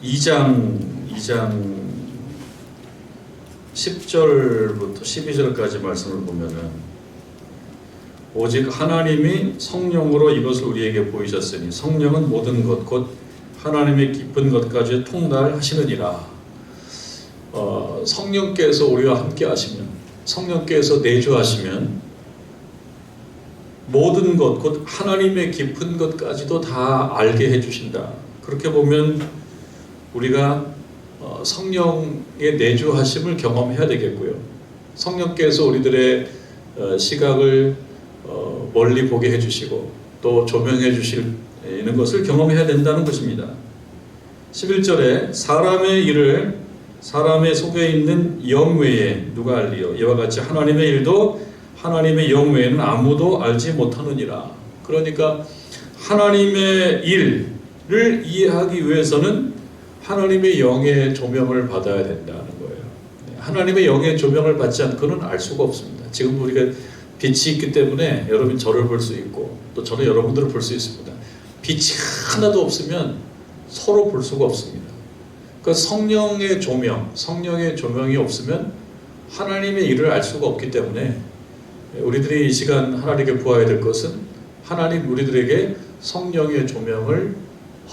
2장 10절부터 12절까지 말씀을 보면은 오직 하나님이 성령으로 이것을 우리에게 보이셨으니 성령은 모든 것 곧 하나님의 깊은 것까지 통달하시느니라. 성령께서 우리와 함께 하시면, 성령께서 내주하시면 모든 것 곧 하나님의 깊은 것까지도 다 알게 해주신다. 그렇게 보면 우리가 성령의 내주하심을 경험해야 되겠고요. 성령께서 우리들의 시각을 멀리 보게 해주시고 또 조명해 주시는 것을 경험해야 된다는 것입니다. 11절에 사람의 일을 사람의 속에 있는 영 외에 누가 알리요? 이와 같이 하나님의 일도 하나님의 영 외에는 아무도 알지 못하느니라. 그러니까 하나님의 일을 이해하기 위해서는 하나님의 영의 조명을 받아야 된다는 거예요. 하나님의 영의 조명을 받지 않고는 알 수가 없습니다. 지금 우리가 빛이 있기 때문에 여러분이 저를 볼 수 있고 또 저는 여러분들을 볼 수 있습니다. 빛이 하나도 없으면 서로 볼 수가 없습니다. 그러니까 성령의 조명이 없으면 하나님의 일을 알 수가 없기 때문에 우리들이 이 시간 하나님께 구해야 될 것은 하나님 우리들에게 성령의 조명을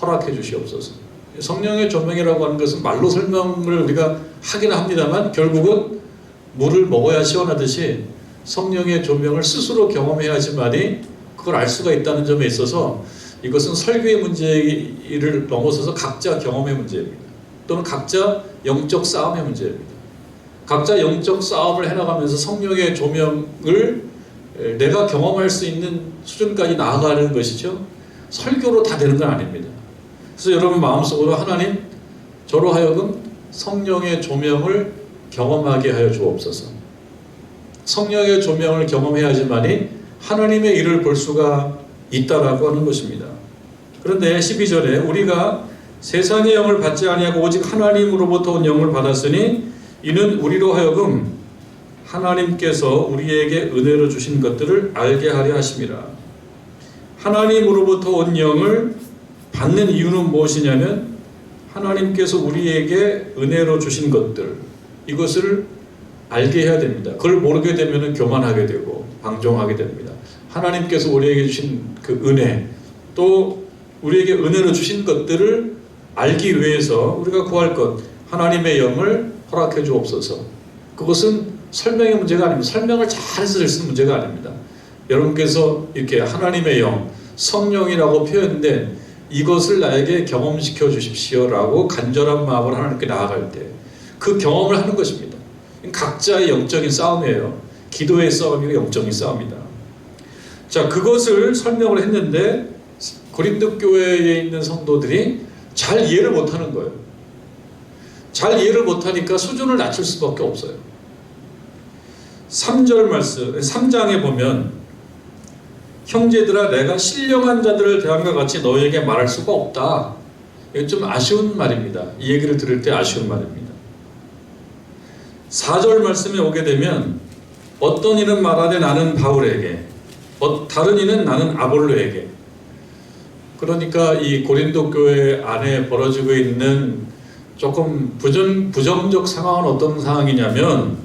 허락해 주시옵소서. 성령의 조명이라고 하는 것은 말로 설명을 우리가 하긴 합니다만 결국은 물을 먹어야 시원하듯이 성령의 조명을 스스로 경험해야지만이 그걸 알 수가 있다는 점에 있어서 이것은 설교의 문제를 넘어서서 각자 경험의 문제입니다. 또는 각자 영적 싸움의 문제입니다. 각자 영적 싸움을 해나가면서 성령의 조명을 내가 경험할 수 있는 수준까지 나아가는 것이죠. 설교로 다 되는 건 아닙니다. 그래서 여러분 마음속으로 하나님 저로 하여금 성령의 조명을 경험하게 하여 주옵소서. 성령의 조명을 경험해야지만이 하나님의 일을 볼 수가 있다라고 하는 것입니다. 그런데 12절에 우리가 세상의 영을 받지 아니하고 오직 하나님으로부터 온 영을 받았으니 이는 우리로 하여금 하나님께서 우리에게 은혜로 주신 것들을 알게 하려 하심이라. 하나님으로부터 온 영을 받는 이유는 무엇이냐면 하나님께서 우리에게 은혜로 주신 것들 이것을 알게 해야 됩니다. 그걸 모르게 되면 교만하게 되고 방종하게 됩니다. 하나님께서 우리에게 주신 그 은혜 또 우리에게 은혜로 주신 것들을 알기 위해서 우리가 구할 것 하나님의 영을 허락해 주옵소서. 그것은 설명의 문제가 아닙니다. 설명을 잘해서 될 수 있는 문제가 아닙니다. 여러분께서 이렇게 하나님의 영 성령이라고 표현된 이것을 나에게 경험시켜 주십시오라고 간절한 마음으로 하나님께 나아갈 때 그 경험을 하는 것입니다. 각자의 영적인 싸움이에요. 기도의 싸움이고 영적인 싸움이다. 자, 그것을 설명을 했는데 고린도 교회에 있는 성도들이 잘 이해를 못하는 거예요. 잘 이해를 못하니까 수준을 낮출 수밖에 없어요. 3절 말씀, 3장에 보면 형제들아 내가 신령한 자들을 대함과 같이 너희에게 말할 수가 없다. 이게 좀 아쉬운 말입니다. 이 얘기를 들을 때 아쉬운 말입니다. 4절 말씀에 오게 되면 어떤 이는 말하되 나는 바울에게 다른 이는 나는 아볼로에게. 그러니까 이 고린도 교회 안에 벌어지고 있는 조금 부정적 상황은 어떤 상황이냐면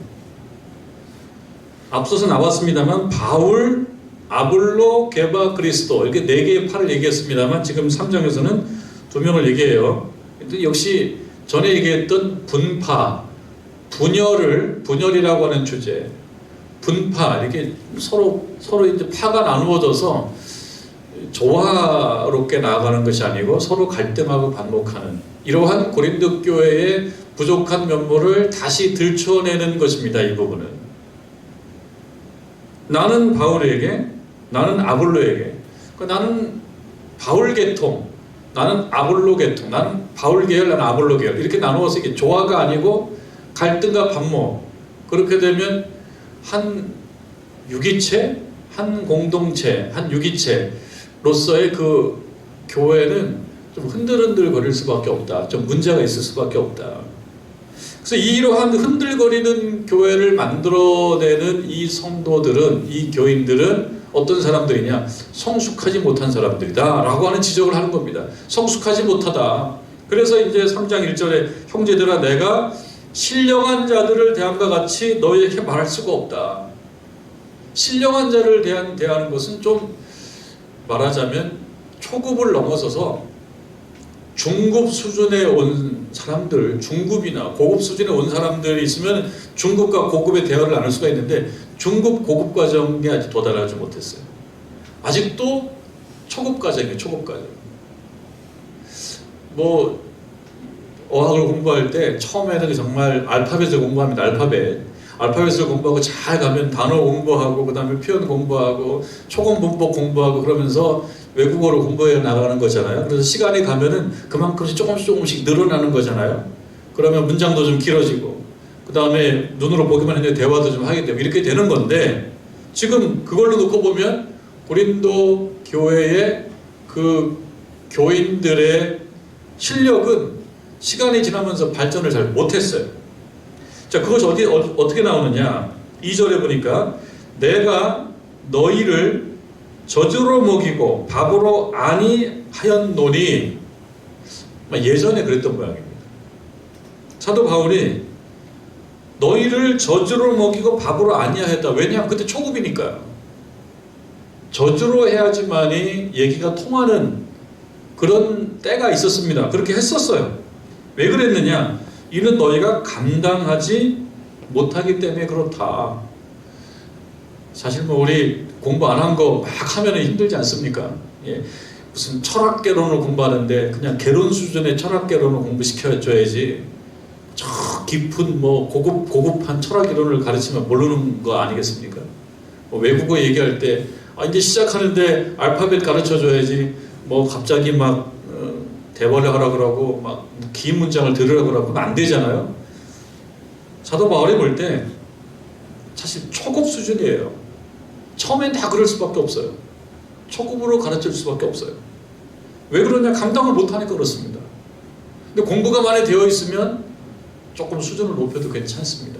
앞서서 나왔습니다만 바울, 아볼로, 게바, 그리스도 이렇게 4개의 팔을 얘기했습니다만 지금 3장에서는 2명을 얘기해요. 역시 전에 얘기했던 분파, 분열이라고 하는 주제, 분파 이렇게 서로 이제 파가 나누어져서 조화롭게 나아가는 것이 아니고 서로 갈등하고 반목하는 이러한 고린도 교회의 부족한 면모를 다시 들춰내는 것입니다. 이 부분은 나는 바울에게 나는 아볼로에게 나는 바울 계통 나는 아볼로 계통 나는 바울 계열 나는 아볼로 계열 이렇게 나누어서 이게 조화가 아니고 갈등과 반목 그렇게 되면 한 유기체 한 공동체 한 유기체로서의 그 교회는 좀 흔들흔들 거릴 수밖에 없다. 좀 문제가 있을 수밖에 없다. 그래서 이러한 흔들거리는 교회를 만들어내는 이 성도들은 이 교인들은 어떤 사람들이냐 성숙하지 못한 사람들이다 라고 하는 지적을 하는 겁니다. 성숙하지 못하다. 그래서 이제 3장 1절에 형제들아 내가 신령한 자들을 대함과 같이 너희에게 말할 수가 없다. 신령한 자를 대하는 것은 좀 말하자면 초급을 넘어서서 중급 수준에 온 사람들, 중급이나 고급 수준에 온 사람들이 있으면 중급과 고급의 대화를 나눌 수가 있는데 중급, 고급 과정에 아직 도달하지 못했어요. 아직도 초급 과정이에요. 초급 과정. 뭐 어학을 공부할 때 처음에는 정말 알파벳을 공부합니다. 알파벳을 공부하고 잘 가면 단어 공부하고 그 다음에 표현 공부하고 초급 문법 공부하고 그러면서 외국어로 공부해 나가는 거잖아요. 그래서 시간이 가면은 그만큼씩 조금씩 늘어나는 거잖아요. 그러면 문장도 좀 길어지고 그 다음에 눈으로 보기만 했는데 대화도 좀 하게 되고 이렇게 되는 건데 지금 그걸로 놓고 보면 고린도 교회의 그 교인들의 실력은 시간이 지나면서 발전을 잘 못했어요. 자, 그것이 어떻게 나오느냐? 2절에 보니까 내가 너희를 젖으로 먹이고 밥으로 아니하였노니 예전에 그랬던 모양입니다. 사도 바울이 너희를 젖으로 먹이고 밥으로 아니하였다. 왜냐하면 그때 초급이니까요. 젖으로 해야지만이 얘기가 통하는 그런 때가 있었습니다. 그렇게 했었어요. 왜 그랬느냐? 이는 너희가 감당하지 못하기 때문에 그렇다. 사실 뭐 우리 공부 안 한 거 막 하면 힘들지 않습니까? 예. 무슨 철학개론을 공부하는데 그냥 개론 수준의 철학개론을 공부시켜줘야지 저 깊은 뭐 고급한 철학이론을 가르치면 모르는 거 아니겠습니까? 뭐 외국어 얘기할 때 이제 시작하는데 알파벳 가르쳐줘야지 뭐 갑자기 막 대화를 하라 그러고 막 긴 문장을 들으라 그러고 안 되잖아요. 사도 바울이 볼 때 사실 초급 수준이에요. 처음엔 다 그럴 수밖에 없어요. 초급으로 가르칠 수밖에 없어요. 왜 그러냐? 감당을 못하니까 그렇습니다. 근데 공부가 많이 되어 있으면 조금 수준을 높여도 괜찮습니다.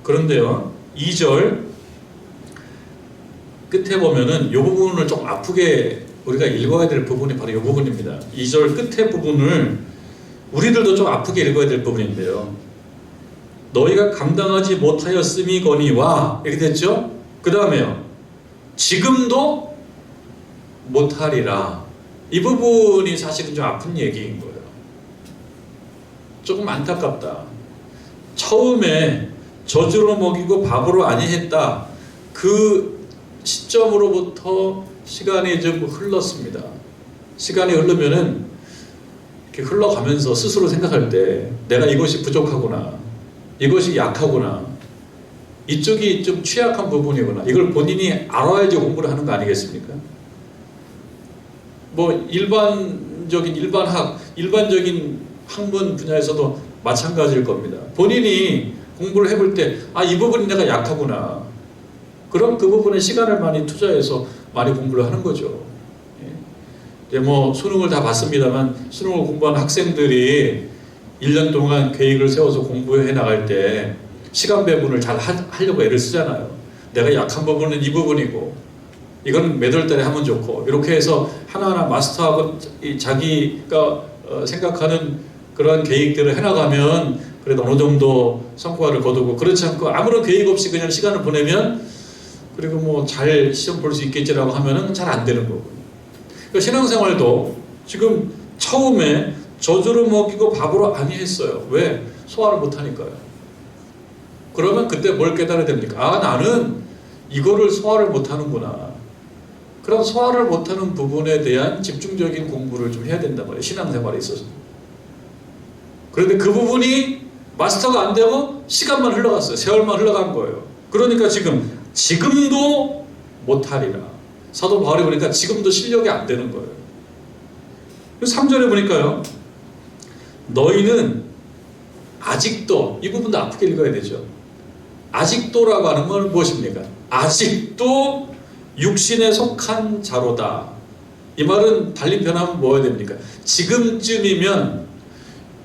그런데요, 2절 끝에 보면은 이 부분을 좀 아프게 우리가 읽어야 될 부분이 바로 이 부분입니다. 2절 끝에 부분을 우리들도 좀 아프게 읽어야 될 부분인데요. 너희가 감당하지 못하였음이거니와 이렇게 됐죠? 그 다음에요. 지금도 못하리라. 이 부분이 사실은 좀 아픈 얘기인 거예요. 조금 안타깝다. 처음에 젖으로 먹이고 밥으로 아니했다. 그 시점으로부터 시간이 좀 흘렀습니다. 시간이 흐르면은 이렇게 흘러가면서 스스로 생각할 때 내가 이것이 부족하구나. 이것이 약하구나. 이쪽이 좀 취약한 부분이구나. 이걸 본인이 알아야지 공부를 하는 거 아니겠습니까? 뭐 일반적인 학문 분야에서도 마찬가지일 겁니다. 본인이 공부를 해볼 때 이 부분이 내가 약하구나. 그럼 그 부분에 시간을 많이 투자해서 많이 공부를 하는 거죠. 이제 뭐 수능을 다 봤습니다만 수능을 공부한 학생들이 1년 동안 계획을 세워서 공부해 나갈 때 시간 배분을 잘 하려고 애를 쓰잖아요. 내가 약한 부분은 이 부분이고 이건 몇 월 달에 하면 좋고 이렇게 해서 하나하나 마스터하고 자기가 생각하는 그런 계획들을 해나가면 그래도 어느 정도 성과를 거두고 그렇지 않고 아무런 계획 없이 그냥 시간을 보내면 그리고 뭐 잘 시험 볼 수 있겠지라고 하면은 잘 안 되는 거고요. 그러니까 신앙생활도 지금 처음에 젖으로 먹이고 밥으로 아니했어요. 왜? 소화를 못하니까요. 그러면 그때 뭘 깨달아야 됩니까? 나는 이거를 소화를 못하는구나. 그럼 소화를 못하는 부분에 대한 집중적인 공부를 좀 해야 된단 말이에요. 신앙생활에 있어서. 그런데 그 부분이 마스터가 안 되고 시간만 흘러갔어요. 세월만 흘러간 거예요. 그러니까 지금도 못하리라. 사도 바울이 보니까 지금도 실력이 안 되는 거예요. 3절에 보니까요. 너희는 아직도, 이 부분도 아프게 읽어야 되죠. 아직도라고 하는 건 무엇입니까? 아직도 육신에 속한 자로다. 이 말은 달리 표현하면 뭐가 됩니까? 지금쯤이면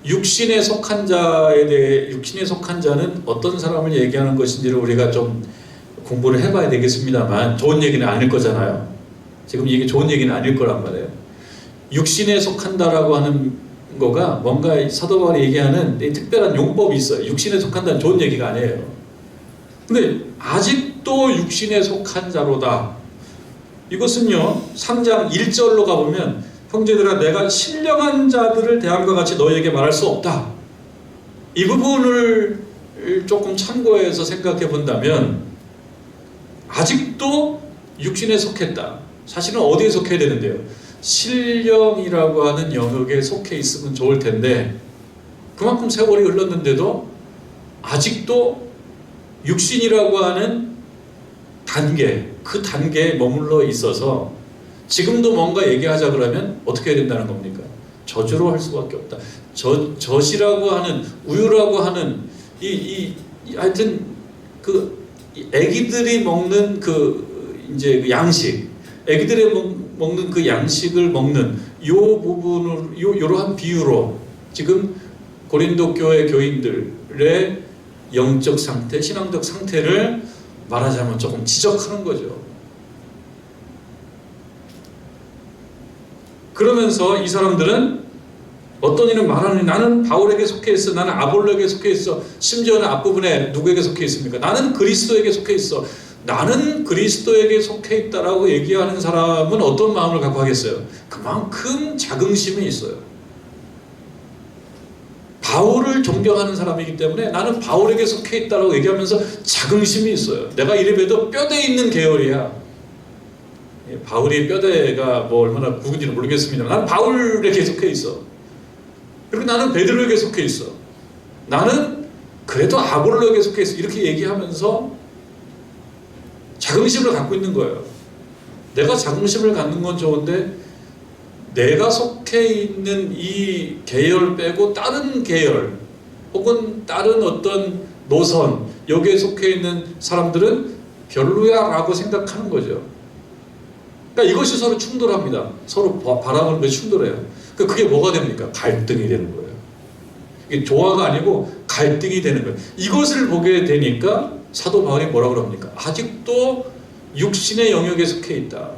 육신에 속한 자는 어떤 사람을 얘기하는 것인지를 우리가 좀 공부를 해봐야 되겠습니다만 좋은 얘기는 아닐 거잖아요. 지금 이게 좋은 얘기는 아닐 거란 말이에요. 육신에 속한다라고 하는 거가 뭔가 사도 바울이 얘기하는 특별한 용법이 있어요. 육신에 속한다는 좋은 얘기가 아니에요. 근데 아직도 육신에 속한 자로다. 이것은요 3장 1절로 가보면 형제들아 내가 신령한 자들을 대함과 같이 너희에게 말할 수 없다. 이 부분을 조금 참고해서 생각해 본다면 아직도 육신에 속했다. 사실은 어디에 속해야 되는데요? 신령이라고 하는 영역에 속해 있으면 좋을 텐데 그만큼 세월이 흘렀는데도 아직도 육신이라고 하는 단계, 그 단계에 머물러 있어서 지금도 뭔가 얘기하자 그러면 어떻게 해야 된다는 겁니까? 저주로 할 수밖에 없다. 젖이라고 하는, 우유라고 하는 하여튼 그 애기들이 먹는 이제 양식, 애기들이 먹는 그 양식을 먹는 요 부분을 요러한 비유로 지금 고린도 교회 교인들의 영적 상태, 신앙적 상태를 말하자면 조금 지적하는 거죠. 그러면서 이 사람들은 어떤 이는 말하는 나는 바울에게 속해 있어, 나는 아볼로에게 속해 있어, 심지어는 앞부분에 누구에게 속해 있습니까? 나는 그리스도에게 속해 있어. 나는 그리스도에게 속해 있다라고 얘기하는 사람은 어떤 마음을 갖고 하겠어요? 그만큼 자긍심이 있어요. 바울을 존경하는 사람이기 때문에 나는 바울에게 속해 있다라고 얘기하면서 자긍심이 있어요. 내가 이래봬도 뼈대 있는 계열이야. 바울이 뼈대가 뭐 얼마나 굵은지는 모르겠습니다. 나는 바울에게 속해 있어. 그리고 나는 베드로에게 속해 있어. 나는 그래도 아볼로에게 속해 있어. 이렇게 얘기하면서 자긍심을 갖고 있는 거예요. 내가 자긍심을 갖는 건 좋은데 내가 속해 있는 이 계열 빼고 다른 계열 혹은 다른 어떤 노선 여기에 속해 있는 사람들은 별로야 라고 생각하는 거죠. 그러니까 이것이 서로 충돌합니다. 서로 바라보는 것이 충돌해요. 그게 뭐가 됩니까? 갈등이 되는 거예요. 이게 조화가 아니고 갈등이 되는 거예요. 이것을 보게 되니까 사도 바울이 뭐라고 그럽니까? 아직도 육신의 영역에 속해 있다.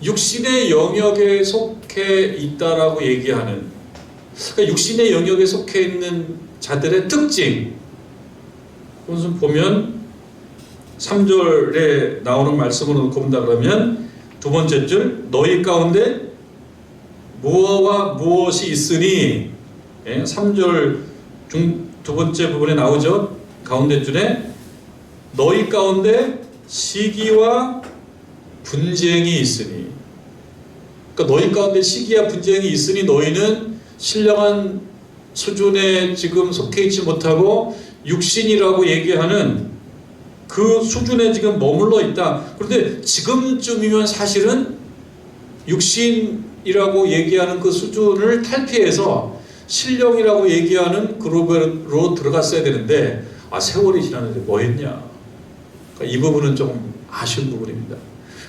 육신의 영역에 속해 있다라고 얘기하는, 그러니까 육신의 영역에 속해 있는 자들의 특징. 그것을 보면 3절에 나오는 말씀으로 놓고 본다 그러면 두 번째 줄 너희 가운데 무엇과 무엇이 있으니 3절 두 번째 부분에 나오죠. 가운데 줄에 너희 가운데 시기와 분쟁이 있으니, 그러니까 너희 가운데 시기와 분쟁이 있으니 너희는 신령한 수준에 지금 속해 있지 못하고 육신이라고 얘기하는 그 수준에 지금 머물러 있다. 그런데 지금쯤이면 사실은 육신이라고 얘기하는 그 수준을 탈피해서 신령이라고 얘기하는 그룹으로 들어갔어야 되는데 세월이 지났는데 뭐 했냐. 그러니까 이 부분은 조금 아쉬운 부분입니다.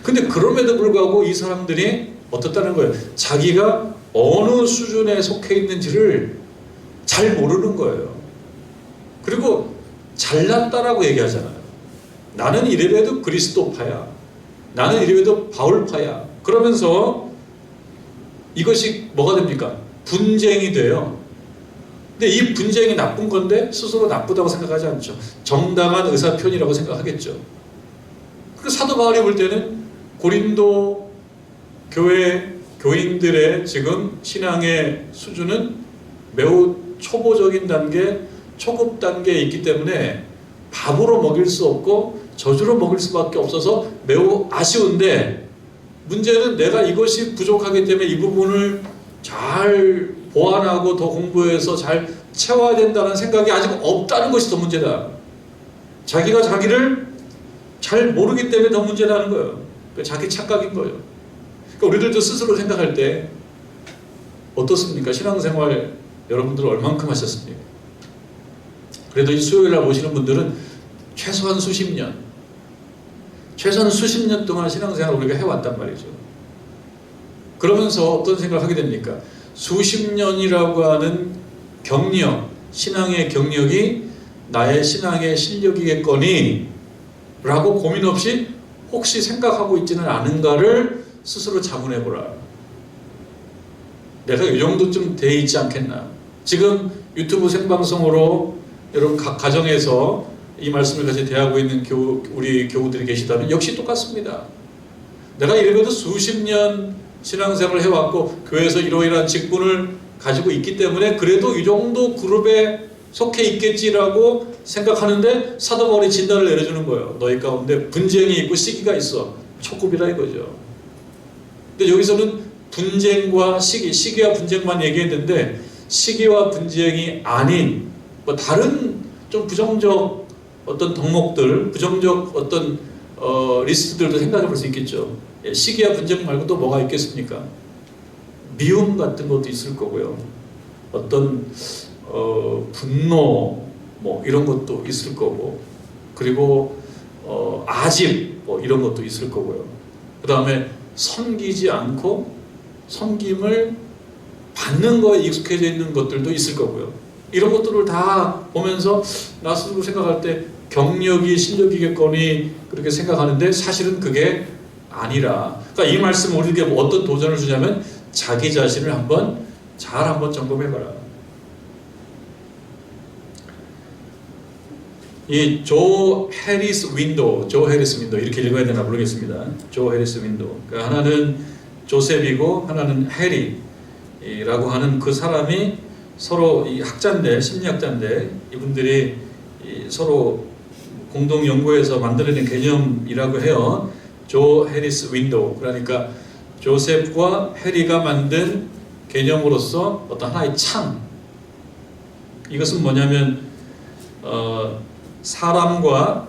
근데 그럼에도 불구하고 이 사람들이 어떻다는 거예요? 자기가 어느 수준에 속해 있는지를 잘 모르는 거예요. 그리고 잘났다라고 얘기하잖아요. 나는 이래봬도 그리스도파야. 나는 이래봬도 바울파야. 그러면서 이것이 뭐가 됩니까? 분쟁이 돼요. 근데 이 분쟁이 나쁜 건데 스스로 나쁘다고 생각하지 않죠. 정당한 의사표현이라고 생각하겠죠. 그 사도 바울이 볼 때는 고린도 교회 교인들의 지금 신앙의 수준은 매우 초보적인 단계, 초급 단계에 있기 때문에 밥으로 먹일 수 없고 저주로 먹일 수밖에 없어서 매우 아쉬운데, 문제는 내가 이것이 부족하기 때문에 이 부분을 잘 보완하고 더 공부해서 잘 채워야 된다는 생각이 아직 없다는 것이 더 문제다. 자기가 자기를 잘 모르기 때문에 더 문제라는 거예요. 자기 착각인 거예요. 그러니까 우리들도 스스로 생각할 때 어떻습니까? 신앙생활 여러분들 얼만큼 하셨습니까? 그래도 이 수요일날 오시는 분들은 최소한 수십 년 동안 신앙생활을 우리가 해왔단 말이죠. 그러면서 어떤 생각을 하게 됩니까? 수십 년이라고 하는 경력, 신앙의 경력이 나의 신앙의 실력이겠거니 라고 고민 없이 혹시 생각하고 있지는 않은가를 스스로 자문해보라. 내가 이 정도쯤 돼 있지 않겠나. 지금 유튜브 생방송으로 여러분 각 가정에서 이 말씀을 같이 대하고 있는 우리 교우들이 계시다면 역시 똑같습니다. 내가 이래봬도 수십 년 신앙생활을 해왔고 교회에서 이러이러한 직분을 가지고 있기 때문에 그래도 이 정도 그룹에 속해 있겠지라고 생각하는데 사도 바울이 진단을 내려주는 거예요. 너희 가운데 분쟁이 있고 시기가 있어. 촉굽이라 이거죠. 근데 여기서는 분쟁과 시기와 분쟁만 얘기했는데 시기와 분쟁이 아닌 뭐 다른 좀 부정적 어떤 덕목들, 부정적 어떤 리스트들도 생각해 볼 수 있겠죠. 시기와 분쟁 말고 또 뭐가 있겠습니까? 미움 같은 것도 있을 거고요. 어떤 분노 뭐 이런 것도 있을 거고, 그리고 아집 뭐 이런 것도 있을 거고요. 그 다음에 섬기지 않고 섬김을 받는 거에 익숙해져 있는 것들도 있을 거고요. 이런 것들을 다 보면서 나 스스로 생각할 때 경력이 실력이겠거니 그렇게 생각하는데 사실은 그게 아니라, 그러니까 이 말씀은 우리에게 어떤 도전을 주냐면 자기 자신을 한번 점검해봐라. 이 조 해리스 윈도우 이렇게 읽어야 되나 모르겠습니다. 조 해리스 윈도우. 그러니까 하나는 조셉이고 하나는 해리라고 하는 그 사람이 서로 이 학자인데, 심리학자인데 이분들이 서로 공동 연구해서 만들어낸 개념이라고 해요. 조 해리스 윈도우. 그러니까 조셉과 해리가 만든 개념으로서 어떤 하나의 창. 이것은 뭐냐면 사람과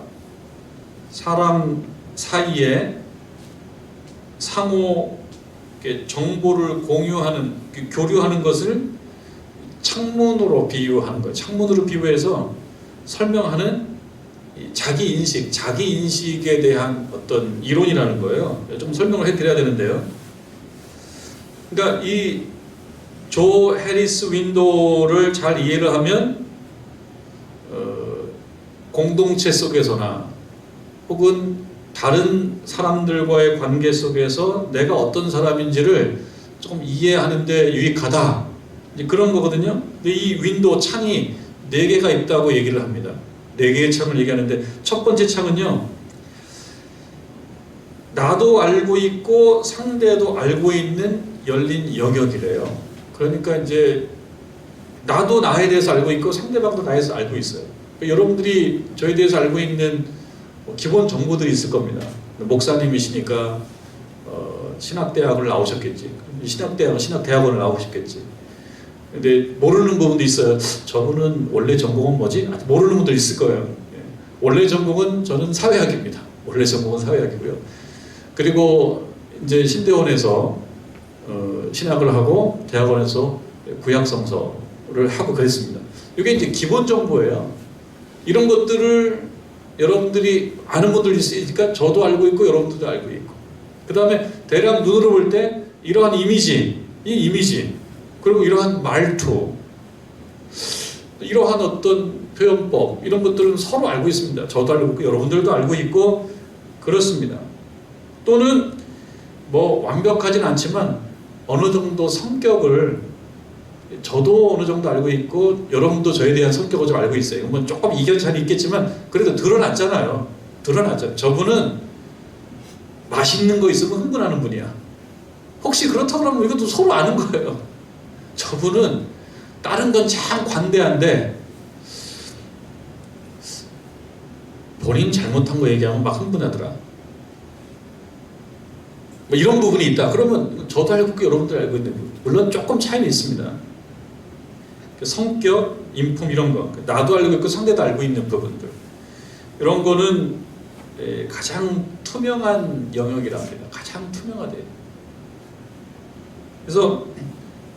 사람 사이에 상호 정보를 공유하는, 교류하는 것을 창문으로 비유하는 거예요. 창문으로 비유해서 설명하는 자기 인식에 대한 어떤 이론이라는 거예요. 좀 설명을 해드려야 되는데요. 그러니까 이 조 해리스 윈도우를 잘 이해를 하면 공동체 속에서나 혹은 다른 사람들과의 관계 속에서 내가 어떤 사람인지를 조금 이해하는데 유익하다. 이제 그런 거거든요. 근데 이 윈도우 창이 4개가 있다고 얘기를 합니다. 4개의 창을 얘기하는데 첫 번째 창은요, 나도 알고 있고 상대도 알고 있는 열린 영역이래요. 그러니까 이제 나도 나에 대해서 알고 있고 상대방도 나에 대해서 알고 있어요. 그러니까 여러분들이 저에 대해서 알고 있는 기본 정보들이 있을 겁니다. 목사님이시니까 신학대학을 나오셨겠지. 신학대학원을 나오셨겠지. 근데 모르는 부분도 있어요. 저분은 원래 전공은 뭐지? 모르는 분들 있을 거예요. 원래 전공은 저는 사회학입니다. 원래 전공은 사회학이고요. 그리고 이제 신대원에서 신학을 하고 대학원에서 구약성서를 하고 그랬습니다. 이게 이제 기본 정보예요. 이런 것들을 여러분들이 아는 분들이 있으니까 저도 알고 있고 여러분들도 알고 있고, 그 다음에 대략 눈으로 볼 때 이러한 이미지, 그리고 이러한 말투, 이러한 어떤 표현법, 이런 것들은 서로 알고 있습니다. 저도 알고 있고 여러분들도 알고 있고 그렇습니다. 또는 뭐 완벽하진 않지만 어느 정도 성격을 저도 어느 정도 알고 있고 여러분도 저에 대한 성격을 좀 알고 있어요. 뭐 조금 이견차는 있겠지만 그래도 드러났잖아요. 저분은 맛있는 거 있으면 흥분하는 분이야. 혹시 그렇다고 하면 이것도 서로 아는 거예요. 저분은 다른 건 참 관대한데 본인 잘못한 거 얘기하면 막 흥분하더라. 뭐 이런 부분이 있다. 그러면 저도 알고 있고 여러분도 알고 있는데 물론 조금 차이는 있습니다. 성격, 인품 이런 거, 나도 알고 있고 상대도 알고 있는 부분들, 이런 거는 가장 투명한 영역이라 합니다. 가장 투명하대. 그래서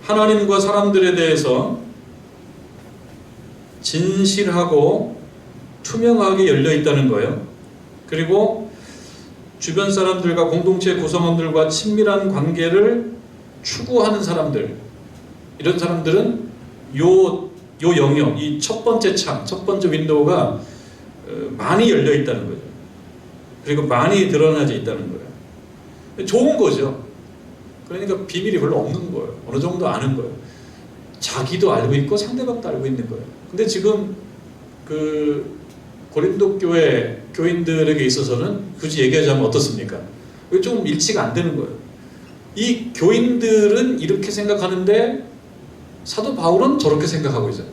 하나님과 사람들에 대해서 진실하고 투명하게 열려 있다는 거예요. 그리고 주변 사람들과 공동체 구성원들과 친밀한 관계를 추구하는 사람들, 이런 사람들은 요 영역, 이 첫 번째 창, 첫 번째 윈도우가 많이 열려 있다는 거죠. 그리고 많이 드러나져 있다는 거예요. 좋은 거죠. 그러니까 비밀이 별로 없는 거예요. 어느 정도 아는 거예요. 자기도 알고 있고 상대방도 알고 있는 거예요. 근데 지금 그 고린도 교회 교인들에게 있어서는 굳이 얘기하자면 어떻습니까? 이게 좀 일치가 안 되는 거예요. 이 교인들은 이렇게 생각하는데 사도 바울은 저렇게 생각하고 있어요.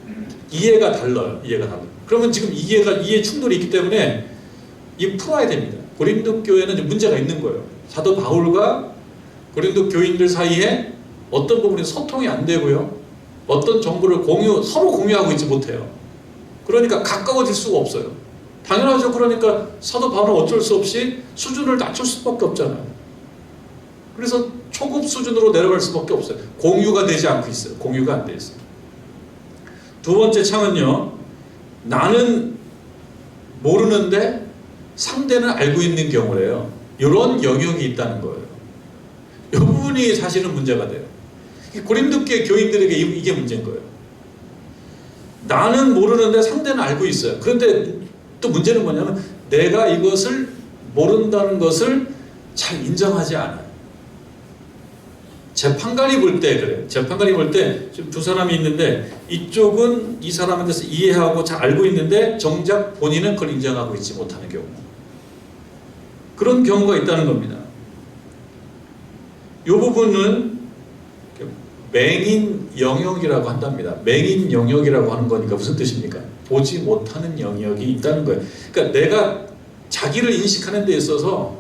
이해가 달라요. 이해가 달라요. 그러면 지금 이해 충돌이 있기 때문에 이 풀어야 됩니다. 고린도 교회는 문제가 있는 거예요. 사도 바울과 고린도 교인들 사이에 어떤 부분이 소통이 안 되고요. 어떤 정보를 서로 공유하고 있지 못해요. 그러니까 가까워질 수가 없어요. 당연하죠. 그러니까 사도 바울은 어쩔 수 없이 수준을 낮출 수밖에 없잖아요. 그래서 초급 수준으로 내려갈 수밖에 없어요. 공유가 되지 않고 있어요. 공유가 안 돼 있어요. 두 번째 창은요. 나는 모르는데 상대는 알고 있는 경우래요. 이런 영역이 있다는 거예요. 이 부분이 사실은 문제가 돼요. 고린도교회 교인들에게 이게 문제인 거예요. 나는 모르는데 상대는 알고 있어요. 그런데 또 문제는 뭐냐면 내가 이것을 모른다는 것을 잘 인정하지 않아요. 재판관이 볼 때 그래요. 재판관이 볼 때 두 사람이 있는데 이쪽은 이 사람에 대해서 이해하고 잘 알고 있는데 정작 본인은 그걸 인정하고 있지 못하는 경우. 그런 경우가 있다는 겁니다. 이 부분은 맹인 영역이라고 한답니다. 맹인 영역이라고 하는 거니까 무슨 뜻입니까? 보지 못하는 영역이 있다는 거예요. 그러니까 내가 자기를 인식하는 데 있어서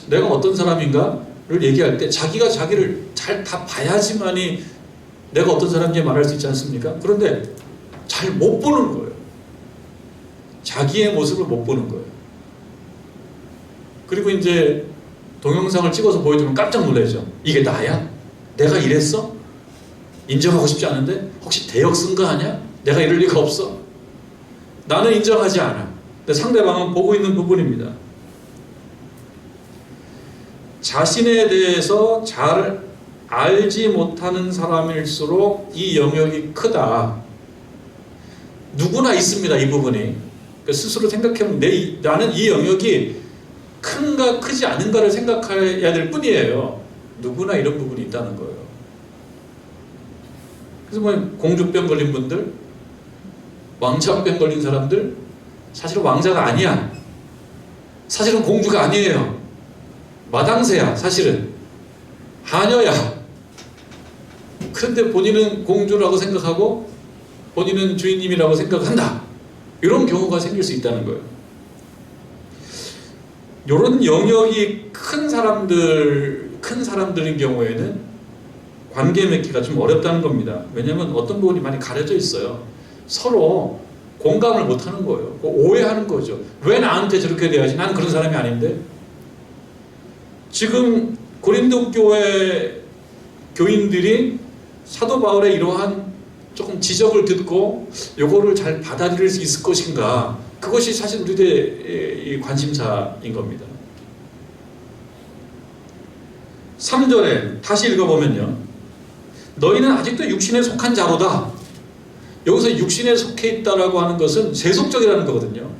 내가 어떤 사람인가를 얘기할 때 자기가 자기를 잘 다 봐야지만이 내가 어떤 사람인지 말할 수 있지 않습니까? 그런데 잘 못 보는 거예요. 자기의 모습을 못 보는 거예요. 그리고 이제 동영상을 찍어서 보여주면 깜짝 놀라죠. 이게 나야? 내가 이랬어? 인정하고 싶지 않은데? 혹시 대역 쓴 거 아니야? 내가 이럴 리가 없어? 나는 인정하지 않아. 근데 상대방은 보고 있는 부분입니다. 자신에 대해서 잘 알지 못하는 사람일수록 이 영역이 크다. 누구나 있습니다. 이 부분이. 그러니까 스스로 생각해보면 나는 이 영역이 큰가 크지 않은가를 생각해야 될 뿐이에요. 누구나 이런 부분이 있다는 거예요. 그래서 뭐 공주병 걸린 분들, 왕자병 걸린 사람들 사실은 왕자가 아니야. 사실은 공주가 아니에요. 마당새야. 사실은 하녀야. 그런데 본인은 공주라고 생각하고 본인은 주인님이라고 생각한다. 이런 경우가 생길 수 있다는 거예요. 이런 영역이 큰 사람들인 경우에는 관계 맺기가 좀 어렵다는 겁니다. 왜냐하면 어떤 부분이 많이 가려져 있어요. 서로 공감을 못하는 거예요. 오해하는 거죠. 왜 나한테 저렇게 돼야지? 나는 그런 사람이 아닌데. 지금 고린도 교회 교인들이 사도 바울의 이러한 조금 지적을 듣고 요거를 잘 받아들일 수 있을 것인가, 그것이 사실 우리들의 관심사인 겁니다. 3절에 다시 읽어보면요, 너희는 아직도 육신에 속한 자로다. 여기서 육신에 속해 있다라고 하는 것은 세속적이라는 거거든요.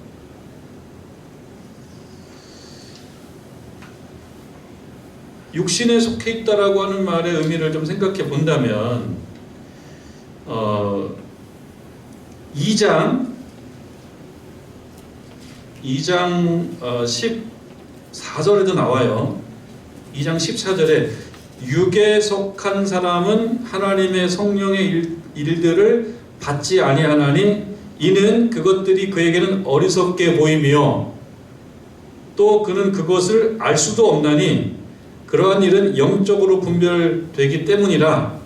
육신에 속해 있다라고 하는 말의 의미를 좀 생각해 본다면 2장 14절에도 나와요. 2장 14절에 육에 속한 사람은 하나님의 성령의 일들을 받지 아니하나니 이는 그것들이 그에게는 어리석게 보이며 또 그는 그것을 알 수도 없나니 그러한 일은 영적으로 분별되기 때문이라.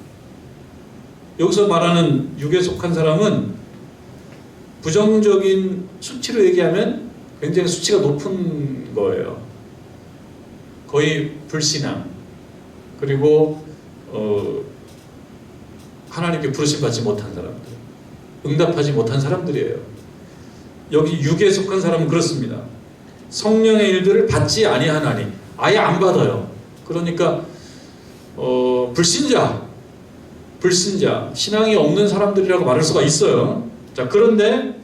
여기서 말하는 육에 속한 사람은 부정적인 수치로 얘기하면 굉장히 수치가 높은 거예요. 거의 불신앙, 그리고 하나님께 부르심 받지 못한 사람들, 응답하지 못한 사람들이에요. 여기 육에 속한 사람은 그렇습니다. 성령의 일들을 받지 아니하나니, 아예 안 받아요. 그러니까 불신자, 신앙이 없는 사람들이라고 말할 수가 있어요. 자, 그런데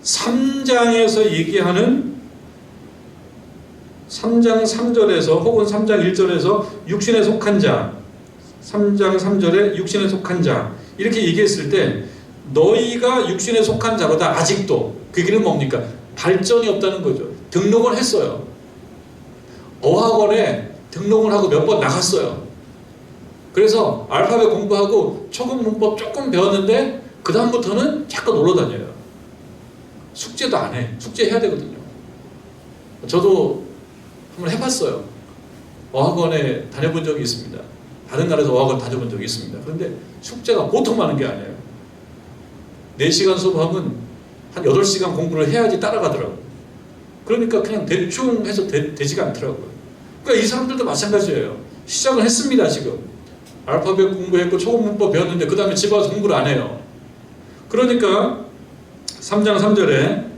3장에서 얘기하는 3장 3절에서 혹은 3장 1절에서 육신에 속한 자, 3장 3절에 육신에 속한 자 이렇게 얘기했을 때 너희가 육신에 속한 자로다 아직도 그 얘기는 뭡니까? 발전이 없다는 거죠. 등록을 했어요. 어학원에 등록을 하고 몇 번 나갔어요. 그래서 알파벳 공부하고 초급 문법 조금 배웠는데 그 다음부터는 자꾸 놀러 다녀요. 숙제도 안 해. 숙제 해야 되거든요. 저도 한번 해봤어요. 어학원에 다녀본 적이 있습니다. 다른 나라에서 어학원 다녀본 적이 있습니다. 그런데 숙제가 보통 많은 게 아니에요. 4시간 수업하면 한 8시간 공부를 해야지 따라가더라고요. 그러니까 그냥 대충 해서 되지가 않더라고요. 그러니까 이 사람들도 마찬가지예요. 시작을 했습니다. 지금 알파벳 공부했고 초급 문법 배웠는데 그 다음에 집에 와서 공부를 안 해요. 그러니까 3장 3절에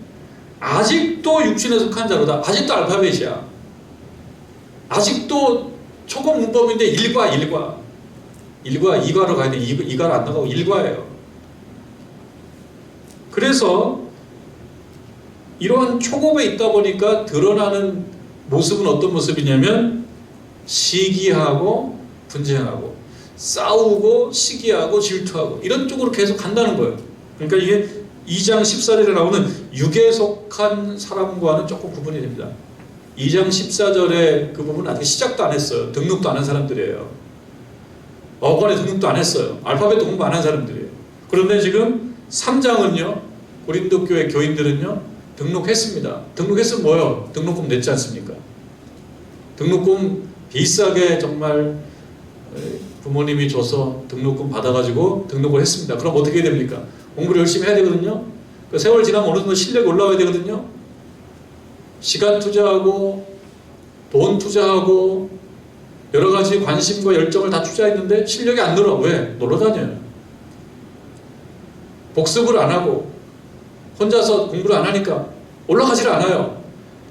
아직도 육신에 속한 자로다. 아직도 알파벳이야. 아직도 초급 문법인데 일과 2과로 가야 돼. 2과로 안 나가고 1과예요. 그래서 이러한 초급에 있다 보니까 드러나는 모습은 어떤 모습이냐면 시기하고 분쟁하고 싸우고 시기하고 질투하고 이런 쪽으로 계속 간다는 거예요. 그러니까 이게 2장 14절에 나오는 육에 속한 사람과는 조금 구분이 됩니다. 2장 14절에 그 부분은 아직 시작도 안 했어요. 등록도 안 한 사람들이에요. 어권에 등록도 안 했어요. 알파벳도 공부 안 한 사람들이에요. 그런데 지금 3장은요. 고린도 교회 교인들은요. 등록했습니다. 등록했으면 뭐요? 등록금 냈지 않습니까? 등록금 비싸게 정말 부모님이 줘서 등록금 받아가지고 등록을 했습니다. 그럼 어떻게 해야 됩니까? 공부를 열심히 해야 되거든요. 그 세월 지나면 어느 정도 실력이 올라와야 되거든요. 시간 투자하고 돈 투자하고 여러 가지 관심과 열정을 다 투자했는데 실력이 안 늘어. 왜? 놀러 다녀요. 복습을 안 하고 혼자서 공부를 안 하니까 올라가지를 않아요.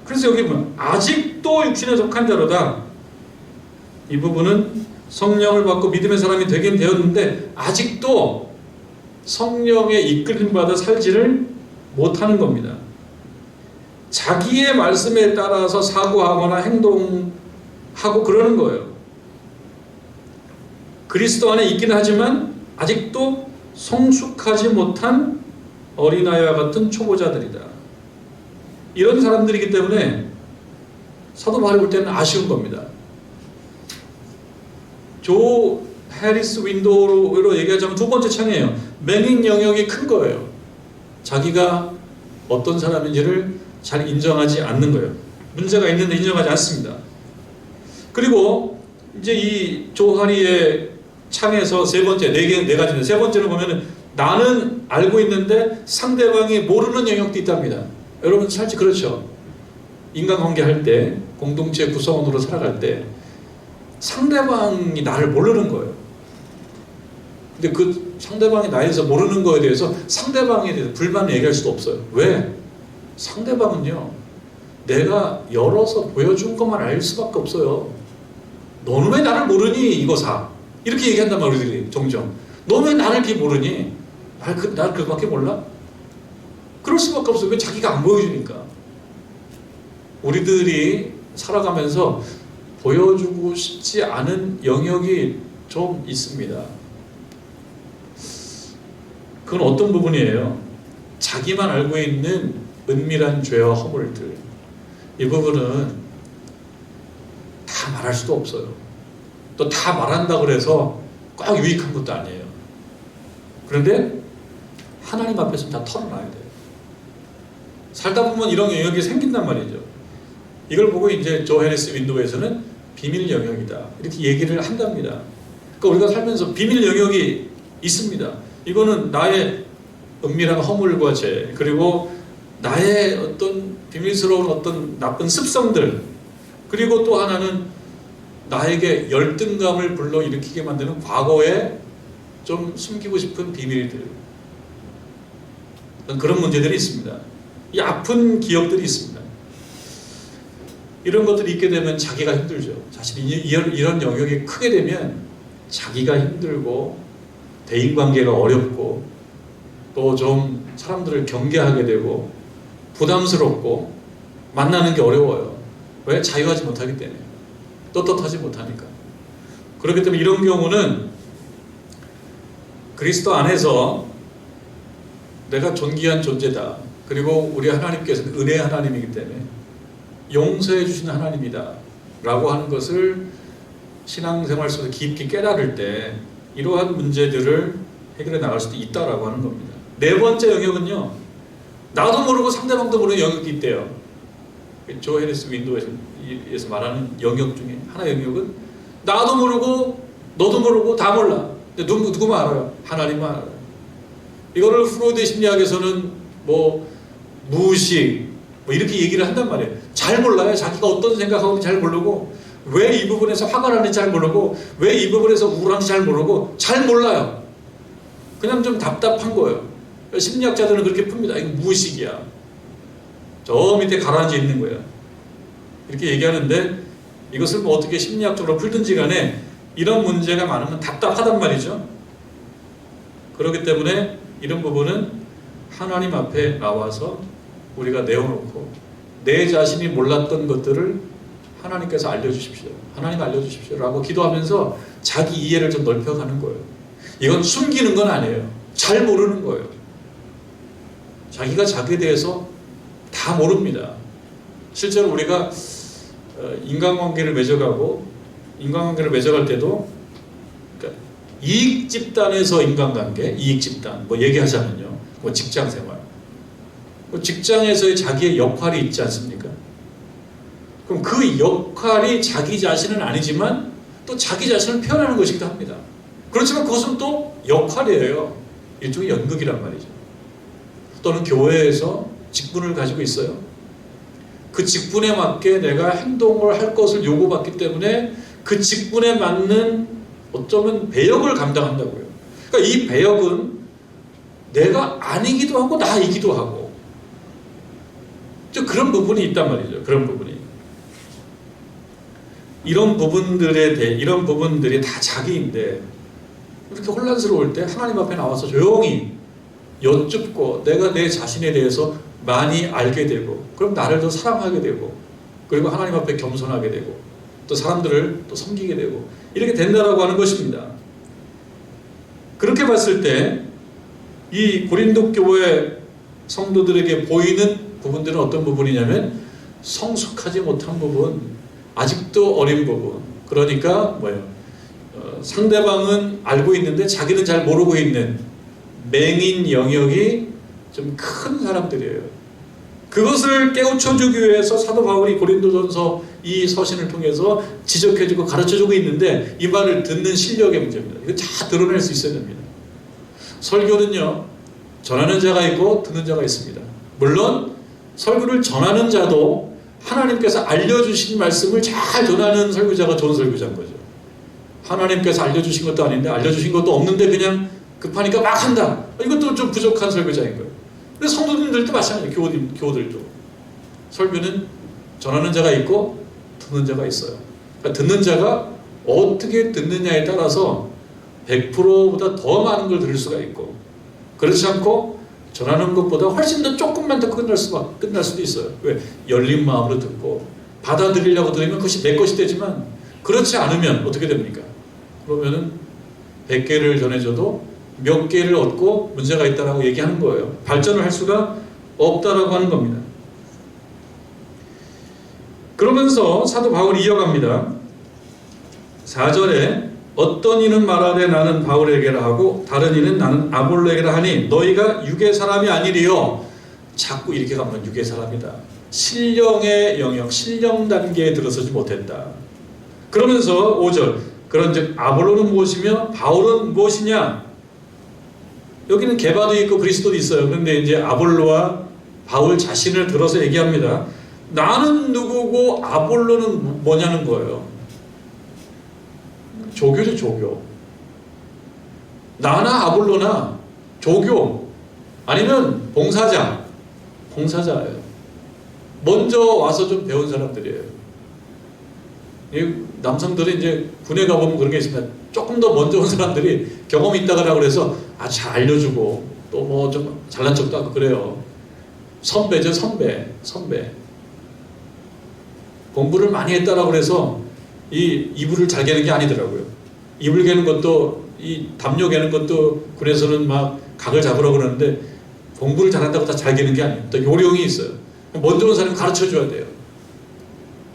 그래서 여기 보면 아직도 육신에 속한 자로다. 이 부분은 성령을 받고 믿음의 사람이 되긴 되었는데 아직도 성령의 이끌림 받아 살지를 못하는 겁니다. 자기의 말씀에 따라서 사고하거나 행동하고 그러는 거예요. 그리스도 안에 있기는 하지만 아직도 성숙하지 못한 어린아이와 같은 초보자들이다. 이런 사람들이기 때문에 사도 바울이 볼 때는 아쉬운 겁니다. 조 해리스 윈도우로 얘기하자면 두 번째 창이에요. 맹인 영역이 큰 거예요. 자기가 어떤 사람인지를 잘 인정하지 않는 거예요. 문제가 있는데 인정하지 않습니다. 그리고 이제 이 조하리의 창에서 세 번째, 네 가지인데 세 번째를 보면은 나는 알고 있는데 상대방이 모르는 영역도 있답니다. 여러분 살지 그렇죠? 인간관계 할 때, 공동체 구성원으로 살아갈 때 상대방이 나를 모르는 거예요. 근데 그 상대방이 나에 대해서 모르는 거에 대해서 상대방에 대해서 불만을 얘기할 수도 없어요. 왜? 상대방은요, 내가 열어서 보여준 것만 알 수밖에 없어요. 너는 왜 나를 모르니? 이거사. 이렇게 얘기한단 말이야, 우리들이 종종. 너는 왜 나를 이렇게 모르니? 나를 그거밖에 몰라? 그럴 수밖에 없어요. 왜 자기가 안 보여주니까. 우리들이 살아가면서 보여주고 싶지 않은 영역이 좀 있습니다. 그건 어떤 부분이에요? 자기만 알고 있는 은밀한 죄와 허물들. 이 부분은 다 말할 수도 없어요. 또 다 말한다고 해서 꼭 유익한 것도 아니에요. 그런데 하나님 앞에서 다 털어놔야 돼요. 살다 보면 이런 영역이 생긴단 말이죠. 이걸 보고 이제 조 해리스 윈도우에서는 비밀 영역이다. 이렇게 얘기를 한답니다. 그러니까 우리가 살면서 비밀 영역이 있습니다. 이거는 나의 은밀한 허물과 죄, 그리고 나의 어떤 비밀스러운 어떤 나쁜 습성들, 그리고 또 하나는 나에게 열등감을 불러일으키게 만드는 과거에 좀 숨기고 싶은 비밀들, 그런 문제들이 있습니다. 이 아픈 기억들이 있습니다. 이런 것들이 있게 되면 자기가 힘들죠. 자신이 이런 영역이 크게 되면 자기가 힘들고 대인관계가 어렵고 또 좀 사람들을 경계하게 되고 부담스럽고 만나는 게 어려워요. 왜? 자유하지 못하기 때문에. 떳떳하지 못하니까. 그렇기 때문에 이런 경우는 그리스도 안에서 내가 존귀한 존재다. 그리고 우리 하나님께서는 은혜의 하나님이기 때문에 용서해 주시는 하나님이다 라고 하는 것을 신앙생활 속에서 깊이 깨달을 때 이러한 문제들을 해결해 나갈 수도 있다라고 하는 겁니다. 네 번째 영역은요, 나도 모르고 상대방도 모르는 영역이 있대요. 조 해리스 윈도우에서 말하는 영역 중에 하나 영역은 나도 모르고 너도 모르고 다 몰라. 근데 누구만 알아요? 하나님만 알아요. 이거를 프로이드 심리학에서는 뭐 무의식 뭐 이렇게 얘기를 한단 말이에요. 잘 몰라요. 자기가 어떤 생각하고 잘 모르고, 왜 이 부분에서 화가 나는지 잘 모르고, 왜 이 부분에서 우울한지 잘 모르고, 잘 몰라요. 그냥 좀 답답한 거예요. 심리학자들은 그렇게 풉니다. 이거 무의식이야. 저 밑에 가라앉아 있는 거야. 이렇게 얘기하는데, 이것을 뭐 어떻게 심리학적으로 풀든지 간에 이런 문제가 많으면 답답하단 말이죠. 그렇기 때문에 이런 부분은 하나님 앞에 나와서 우리가 내어놓고 내 자신이 몰랐던 것들을 하나님께서 알려주십시오. 하나님 알려주십시오 라고 기도하면서 자기 이해를 좀 넓혀가는 거예요. 이건 숨기는 건 아니에요. 잘 모르는 거예요. 자기가 자기에 대해서 다 모릅니다. 실제로 우리가 인간관계를 맺어갈 때도, 그러니까 이익 집단에서 인간관계, 이익 집단 뭐 얘기하자면요, 뭐 직장생활, 직장에서의 자기의 역할이 있지 않습니까? 그럼 그 역할이 자기 자신은 아니지만 또 자기 자신을 표현하는 것이기도 합니다. 그렇지만 그것은 또 역할이에요. 일종의 연극이란 말이죠. 또는 교회에서 직분을 가지고 있어요. 그 직분에 맞게 내가 행동을 할 것을 요구받기 때문에 그 직분에 맞는 어쩌면 배역을 감당한다고요. 그러니까 이 배역은 내가 아니기도 하고 나이기도 하고, 그런 부분이 있단 말이죠. 그런 부분이. 이런 부분들이 다 자기인데, 이렇게 혼란스러울 때 하나님 앞에 나와서 조용히 여쭙고 내가 내 자신에 대해서 많이 알게 되고, 그럼 나를 더 사랑하게 되고, 그리고 하나님 앞에 겸손하게 되고, 또 사람들을 또 섬기게 되고, 이렇게 된다라고 하는 것입니다. 그렇게 봤을 때 이 고린도 교회 성도들에게 보이는 부분들은 어떤 부분이냐면, 성숙하지 못한 부분, 아직도 어린 부분, 그러니까 상대방은 알고 있는데 자기는 잘 모르고 있는 맹인 영역이 좀 큰 사람들이에요. 그것을 깨우쳐주기 위해서 사도 바울이 고린도전서 이 서신을 통해서 지적해주고 가르쳐주고 있는데, 이 말을 듣는 실력의 문제입니다. 이거 다 드러낼 수 있어야 됩니다. 설교는요, 전하는 자가 있고 듣는 자가 있습니다. 물론 설교를 전하는 자도 하나님께서 알려주신 말씀을 잘 전하는 설교자가 좋은 설교자인 거죠. 하나님께서 알려주신 것도 아닌데, 알려주신 것도 없는데 그냥 급하니까 막 한다. 이것도 좀 부족한 설교자인 거예요. 근데 성도님들도 마찬가지예요. 교우들도. 설교는 전하는 자가 있고 듣는 자가 있어요. 그러니까 듣는 자가 어떻게 듣느냐에 따라서 100%보다 더 많은 걸 들을 수가 있고, 그렇지 않고 전하는 것보다 훨씬 더 조금만 더 끝날 수도 있어요. 왜? 열린 마음으로 듣고 받아들이려고 들으면 그것이 내 것이 되지만, 그렇지 않으면 어떻게 됩니까? 그러면은 100개를 전해줘도 몇 개를 얻고 문제가 있다라고 얘기하는 거예요. 발전을 할 수가 없다라고 하는 겁니다. 그러면서 사도 바울이 이어갑니다. 4절에 어떤 이는 말하되 나는 바울에게라 하고 다른 이는 나는 아볼로에게라 하니 너희가 육의 사람이 아니리요. 자꾸 이렇게 가면 육의 사람이다. 신령의 영역, 신령 단계에 들어서지 못했다. 그러면서 5절 그런즉 아볼로는 무엇이며 바울은 무엇이냐? 여기는 게바도 있고 그리스도도 있어요. 그런데 이제 아볼로와 바울 자신을 들어서 얘기합니다. 나는 누구고 아볼로는 뭐냐는 거예요. 조교죠, 조교. 나나 아볼로나 조교 아니면 봉사자예요. 먼저 와서 좀 배운 사람들이에요. 남성들은 이제 군에 가보면 그런 게 있습니다. 조금 더 먼저 온 사람들이 경험이 있다고 그래서 잘 알려주고 또 뭐 좀 잘난 척도 하고 그래요. 선배죠, 선배. 공부를 많이 했다라고 해서 이 이불을 잘 개는 게 아니더라고요. 이불 개는 것도, 이 담요 개는 것도 군에서는 막 각을 잡으라고 그러는데 공부를 잘한다고 다 잘 개는 게 아니에요. 또 요령이 있어요. 먼저 온 사람은 가르쳐 줘야 돼요.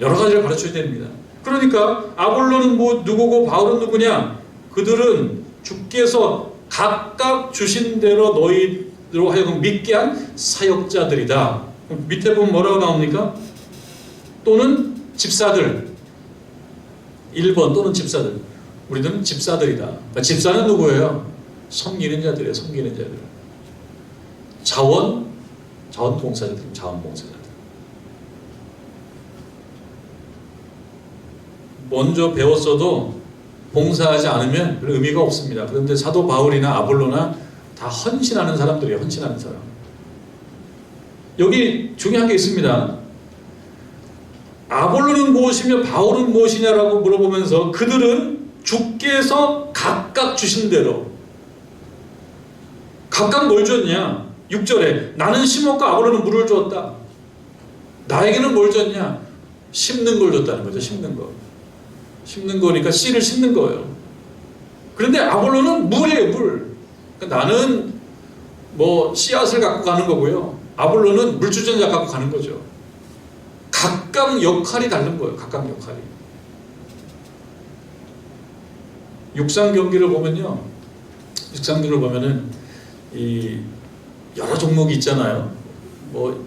여러 가지를 가르쳐야 됩니다. 그러니까 아볼로는 뭐 누구고 바울은 누구냐? 그들은 주께서 각각 주신 대로 너희로 하여금 믿게 한 사역자들이다. 밑에 보면 뭐라고 나옵니까? 또는 집사들. 1번 또는 집사들. 우리들은 집사들이다. 그러니까 집사는 누구예요? 섬기는 자들이에요. 섬기는 자들. 자원봉사자들. 자원봉사자들. 먼저 배웠어도 봉사하지 않으면 별 의미가 없습니다. 그런데 사도 바울이나 아볼로나 다 헌신하는 사람들이에요. 헌신하는 사람. 여기 중요한 게 있습니다. 아볼로는 무엇이며 바울은 무엇이냐라고 물어보면서 그들은 주께서 각각 주신 대로, 각각 뭘 줬냐? 6절에 나는 심었고 아볼로는 물을 주었다. 나에게는 뭘 줬냐? 심는 걸 줬다는 거죠. 심는 거. 심는 거니까 씨를 심는 거예요. 그런데 아볼로는 물이에요. 물. 그러니까 나는 뭐 씨앗을 갖고 가는 거고요. 아볼로는 물주전자 갖고 가는 거죠. 각각 역할이 다른 거예요. 각각 역할이. 육상 경기를 보면요. 육상 경기를 보면은 이 여러 종목이 있잖아요. 뭐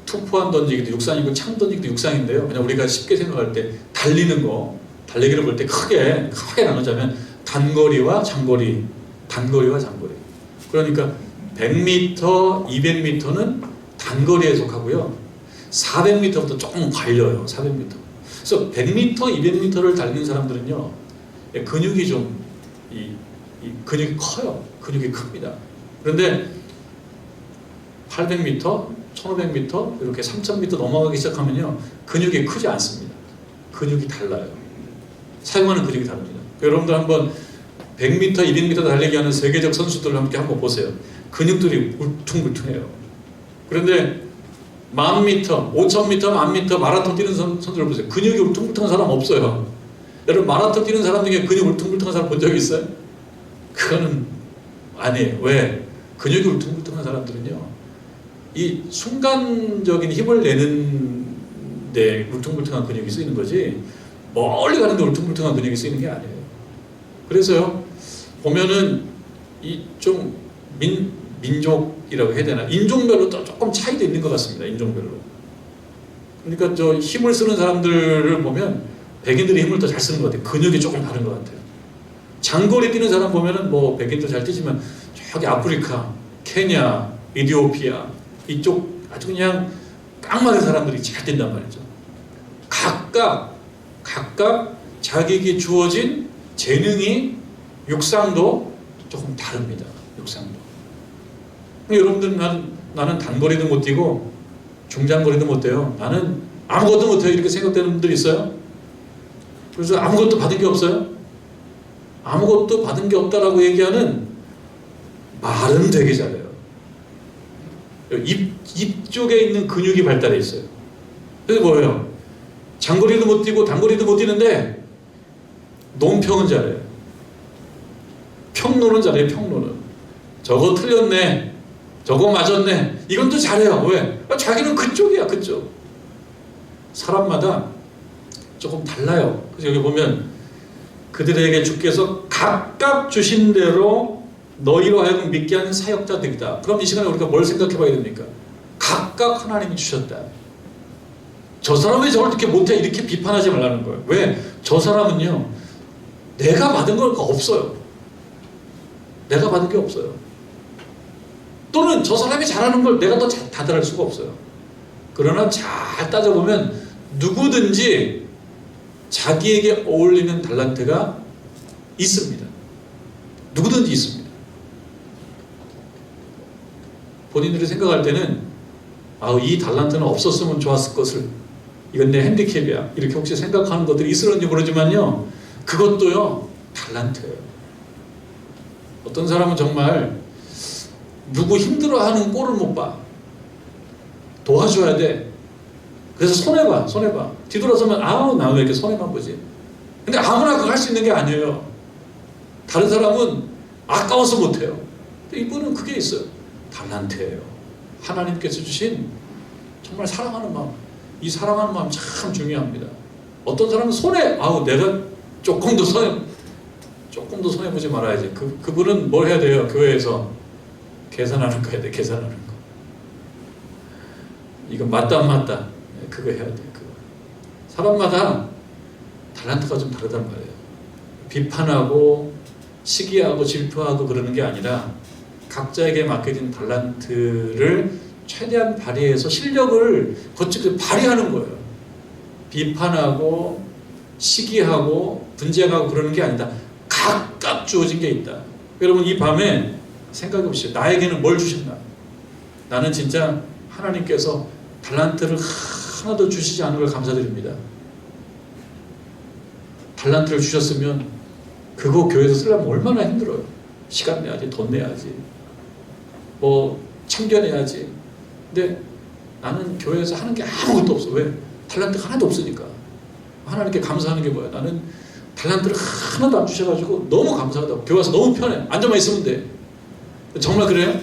투포환 던지기도 육상이고 창 던지기도 육상인데요. 그냥 우리가 쉽게 생각할 때 달리는 거, 달리기를 볼 때 크게 나누자면 단거리와 장거리, 단거리와 장거리. 그러니까 100m, 200m는 단거리에 속하고요. 400m부터 조금 갈려요. 400m. 그래서 100m, 200m를 달리는 사람들은요, 근육이 좀 이 근육이 커요. 근육이 큽니다. 그런데 800m, 1500m, 이렇게 3000m 넘어가기 시작하면요, 근육이 크지 않습니다. 근육이 달라요. 사용하는 근육이 다릅니다. 여러분들 한번 100m, 200m 달리기 하는 세계적 선수들을 함께 한번 보세요. 근육들이 울퉁불퉁해요. 그런데 1000m, 5000m, 1000m 마라톤 뛰는 선수들 보세요. 근육이 울퉁불퉁한 사람 없어요. 여러분 마라톤 뛰는 사람 중에 근육 울퉁불퉁한 사람 본 적 있어요? 그거는 아니에요. 왜? 근육이 울퉁불퉁한 사람들은요, 이 순간적인 힘을 내는데 울퉁불퉁한 근육이 쓰이는 거지 멀리 가는데 울퉁불퉁한 근육이 쓰이는 게 아니에요. 그래서요, 보면은 이 좀 민족이라고 해야 되나? 인종별로 조금 차이도 있는 것 같습니다. 인종별로. 그러니까 저 힘을 쓰는 사람들을 보면 백인들이 힘을 더 잘 쓰는 것 같아요. 근육이 조금 다른 것 같아요. 장거리 뛰는 사람 보면은 뭐 백인도 잘 뛰지만 저기 아프리카, 케냐, 이디오피아 이쪽 아주 그냥 깡마른 사람들이 잘 뛴단 말이죠. 각각 자기에게 주어진 재능이 육상도 조금 다릅니다. 육상도. 여러분들은 나는 단거리도 못 뛰고 중장거리도 못 뛰어요. 나는 아무것도 못해요. 이렇게 생각되는 분들 있어요. 그래서 아무것도 받은 게 없어요. 아무것도 받은 게 없다라고 얘기하는 말은 되게 잘해요. 입 쪽에 있는 근육이 발달해 있어요. 그래서 뭐예요? 장거리도 못 뛰고 단거리도 못 뛰는데 논평은 잘해요. 평론은 잘해요. 평론은. 저거 틀렸네. 저거 맞았네. 이건 또 잘해요. 왜? 자기는 그쪽이야. 그쪽. 사람마다 조금 달라요. 그래서 여기 보면 그들에게 주께서 각각 주신 대로 너희로 하여금 믿게 하는 사역자들이다. 그럼 이 시간에 우리가 뭘 생각해 봐야 됩니까? 각각 하나님이 주셨다. 저 사람이 왜 저걸 이렇게 못해? 이렇게 비판하지 말라는 거예요. 왜? 저 사람은요, 내가 받은 건 없어요. 내가 받은 게 없어요. 또는 저 사람이 잘하는 걸 내가 더 다달할 수가 없어요. 그러나 잘 따져보면 누구든지 자기에게 어울리는 달란트가 있습니다. 누구든지 있습니다. 본인들이 생각할 때는 이 달란트는 없었으면 좋았을 것을, 이건 내 핸디캡이야, 이렇게 혹시 생각하는 것들이 있을런지 모르지만요, 그것도요 달란트예요. 어떤 사람은 정말 누구 힘들어하는 꼴을 못 봐. 도와줘야 돼. 그래서 손해봐. 뒤돌아서면 아우 나 왜 이렇게 손해만 보지? 근데 아무나 그거 할 수 있는 게 아니에요. 다른 사람은 아까워서 못해요. 근데 이분은 그게 있어요. 달란트예요. 하나님께서 주신 정말 사랑하는 마음. 이 사랑하는 마음 참 중요합니다. 어떤 사람은 아우 내가 조금 더 손해보지 말아야지. 그분은 뭘 해야 돼요? 교회에서 계산하는 거 해야 돼. 계산하는 거. 이거 맞다 안 맞다. 그거 해야 돼. 그거. 사람마다 달란트가 좀 다르단 말이에요. 비판하고 시기하고 질투하고 그러는 게 아니라 각자에게 맡겨진 달란트를 최대한 발휘해서 실력을 거치고 발휘하는 거예요. 비판하고 시기하고 분쟁하고 그러는 게 아니다. 각각 주어진 게 있다. 여러분 이 밤에 생각해 보시죠. 나에게는 뭘 주셨나? 나는 진짜 하나님께서 달란트를 하나도 주시지 않은 걸 감사드립니다. 달란트를 주셨으면 그거 교회에서 쓰려면 얼마나 힘들어요. 시간 내야지, 돈 내야지, 뭐 참견해야지. 근데 나는 교회에서 하는 게 아무것도 없어. 왜? 달란트가 하나도 없으니까. 하나님께 감사하는 게 뭐야? 나는 달란트를 하나도 안 주셔가지고 너무 감사하다고. 교회 와서 너무 편해. 앉아만 있으면 돼. 정말 그래요?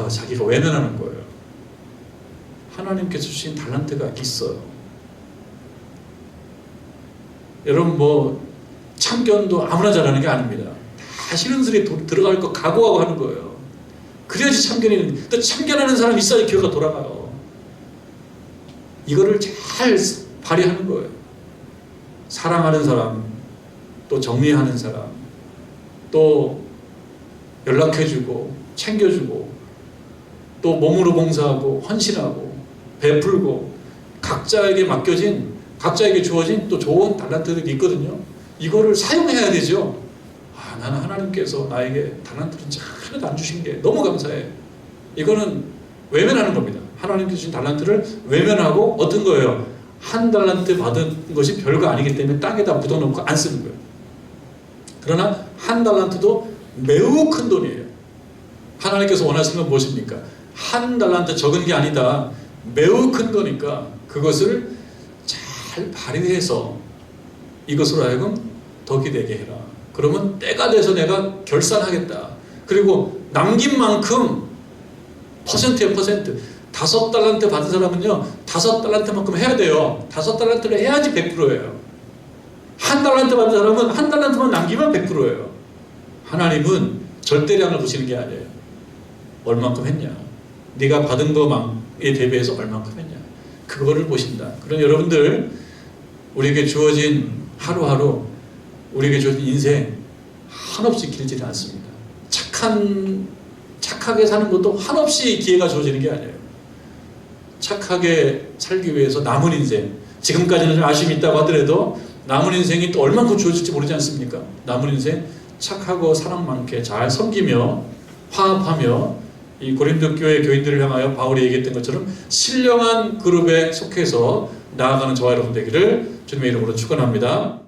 자기가 외면하는 거예요. 하나님께서 주신 달란트가 있어요. 여러분 뭐 참견도 아무나 잘하는 게 아닙니다. 다 싫은 소리 들어갈 거 각오하고 하는 거예요. 그래야지 참견이. 또 참견하는 사람이 있어야 교회가 돌아가요. 이거를 잘 발휘하는 거예요. 사랑하는 사람, 또 정리하는 사람, 또 연락해주고 챙겨주고, 또 몸으로 봉사하고 헌신하고 베풀고, 각자에게 주어진 또 좋은 달란트들이 있거든요. 이거를 사용해야 되죠. 나는 하나님께서 나에게 달란트를 하나도 안 주신 게 너무 감사해. 이거는 외면하는 겁니다. 하나님께서 주신 달란트를 외면하고 어떤 거예요? 한 달란트 받은 것이 별거 아니기 때문에 땅에다 묻어놓고 안 쓰는 거예요. 그러나 한 달란트도 매우 큰 돈이에요. 하나님께서 원하시는 건 무엇입니까? 한 달란트 적은 게 아니다. 매우 큰 거니까 그것을 잘 발휘해서 이것으로 하여금 덕이 되게 해라. 그러면 때가 돼서 내가 결산하겠다. 그리고 남긴 만큼 퍼센트에 퍼센트. 5달란트 받은 사람은요 5달란트만큼 해야 돼요. 5달란트를 해야지 100%예요. 한 달란트 받은 사람은 한 달란트만 남기면 100%예요. 하나님은 절대량을 보시는 게 아니에요. 얼만큼 했냐, 네가 받은 것에 대비해서 얼만큼 했냐, 그거를 보신다. 그럼 여러분들, 우리에게 주어진 하루하루, 우리에게 주어진 인생 한없이 길지는 않습니다. 착하게 사는 것도 한없이 기회가 주어지는 게 아니에요. 착하게 살기 위해서 남은 인생, 지금까지는 좀 아쉬움이 있다고 하더라도 남은 인생이 또 얼만큼 주어질지 모르지 않습니까? 남은 인생 착하고 사랑 많게 잘 섬기며 화합하며, 이 고린도 교회 교인들을 향하여 바울이 얘기했던 것처럼 신령한 그룹에 속해서 나아가는 저와 여러분 되기를 주님의 이름으로 축원합니다.